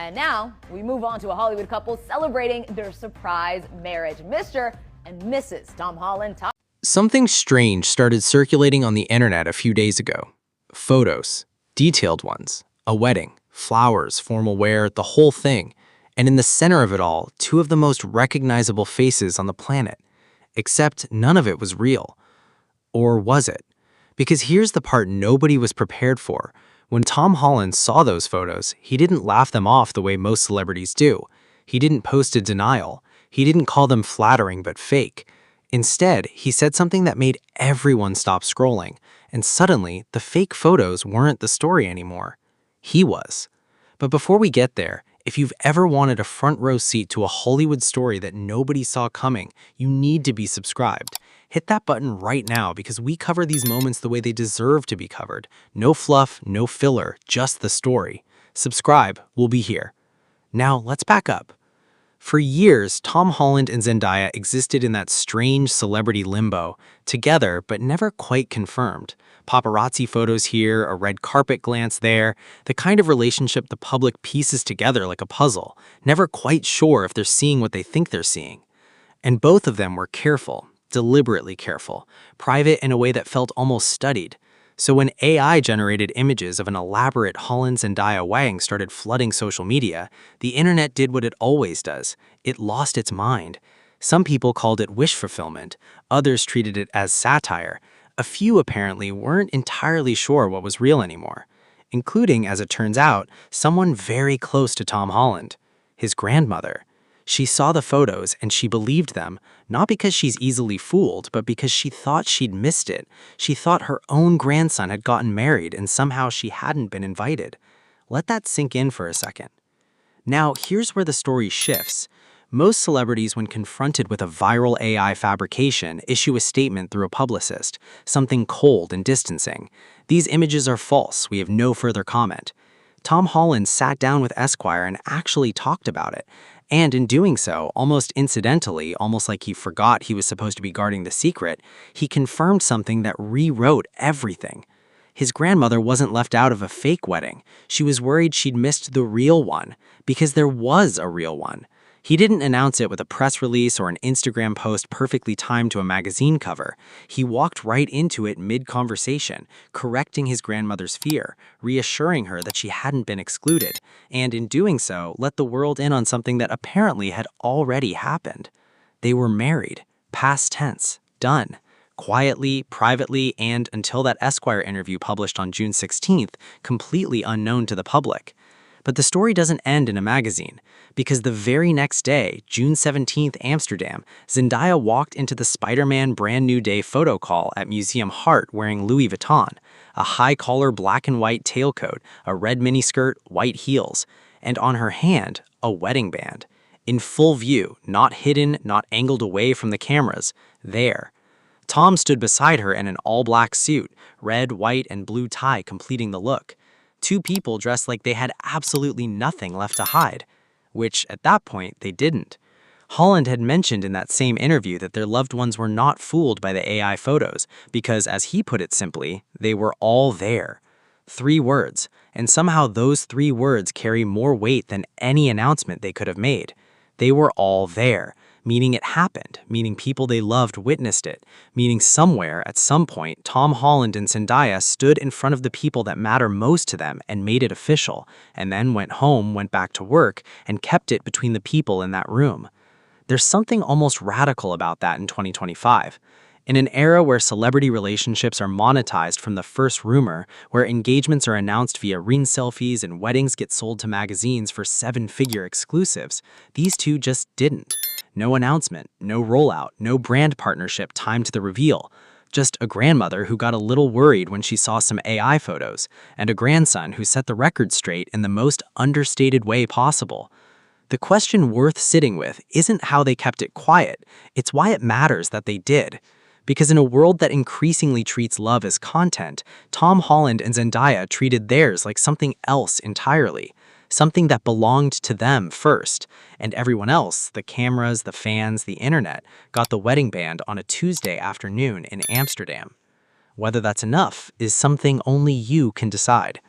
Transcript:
And now we move on to a Hollywood couple celebrating their surprise marriage. Mr. and Mrs. Tom Holland. Something strange started circulating on the internet a few days ago. Photos, detailed ones, a wedding, flowers, formal wear, the whole thing. And in the center of it all, two of the most recognizable faces on the planet. Except none of it was real. Or was it? Because here's the part nobody was prepared for. When Tom Holland saw those photos, he didn't laugh them off the way most celebrities do. He didn't post a denial. He didn't call them flattering but fake. Instead, he said something that made everyone stop scrolling, and suddenly, the fake photos weren't the story anymore. He was. But before we get there, if you've ever wanted a front row seat to a Hollywood story that nobody saw coming, you need to be subscribed. Hit that button right now because we cover these moments the way they deserve to be covered. No fluff, no filler, just the story. Subscribe, we'll be here. Now, let's back up. For years, Tom Holland and Zendaya existed in that strange celebrity limbo, together but never quite confirmed. Paparazzi photos here, a red carpet glance there, the kind of relationship the public pieces together like a puzzle, never quite sure if they're seeing what they think they're seeing. And both of them were careful, deliberately careful, private in a way that felt almost studied. So when AI-generated images of an elaborate Holland Zendaya wedding started flooding social media, the internet did what it always does. It lost its mind. Some people called it wish fulfillment. Others treated it as satire. A few apparently weren't entirely sure what was real anymore, including, as it turns out, someone very close to Tom Holland, his grandmother. She saw the photos and she believed them, not because she's easily fooled, but because she thought she'd missed it. She thought her own grandson had gotten married and somehow she hadn't been invited. Let that sink in for a second. Now, here's where the story shifts. Most celebrities, when confronted with a viral AI fabrication, issue a statement through a publicist, something cold and distancing. These images are false, we have no further comment. Tom Holland sat down with Esquire and actually talked about it. And in doing so, almost incidentally, almost like he forgot he was supposed to be guarding the secret, he confirmed something that rewrote everything. His grandmother wasn't left out of a fake wedding. She was worried she'd missed the real one, because there was a real one. He didn't announce it with a press release or an Instagram post perfectly timed to a magazine cover. He walked right into it mid-conversation, correcting his grandmother's fear, reassuring her that she hadn't been excluded, and in doing so, let the world in on something that apparently had already happened. They were married, past tense, done. Quietly, privately, and until that Esquire interview published on June 16th, completely unknown to the public. But the story doesn't end in a magazine, because the very next day, June 17th, Amsterdam, Zendaya walked into the Spider-Man Brand New Day photo call at Museum Hart wearing Louis Vuitton, a high-collar black and white tailcoat, a red miniskirt, white heels, and on her hand, a wedding band. In full view, not hidden, not angled away from the cameras, there. Tom stood beside her in an all-black suit, red, white, and blue tie completing the look. Two people dressed like they had absolutely nothing left to hide, which at that point they didn't. Holland had mentioned in that same interview that their loved ones were not fooled by the AI photos because, as he put it simply, they were all there. 3 words, and somehow those 3 words carry more weight than any announcement they could have made. They were all there, meaning it happened, meaning people they loved witnessed it, meaning somewhere, at some point, Tom Holland and Zendaya stood in front of the people that matter most to them and made it official, and then went home, went back to work, and kept it between the people in that room. There's something almost radical about that in 2025. In an era where celebrity relationships are monetized from the first rumor, where engagements are announced via ring selfies and weddings get sold to magazines for 7-figure exclusives, these two just didn't. No announcement, no rollout, no brand partnership timed to the reveal. Just a grandmother who got a little worried when she saw some AI photos, and a grandson who set the record straight in the most understated way possible. The question worth sitting with isn't how they kept it quiet, it's why it matters that they did. Because in a world that increasingly treats love as content, Tom Holland and Zendaya treated theirs like something else entirely. Something that belonged to them first, and everyone else, the cameras, the fans, the internet, got the wedding band on a Tuesday afternoon in Amsterdam. Whether that's enough is something only you can decide.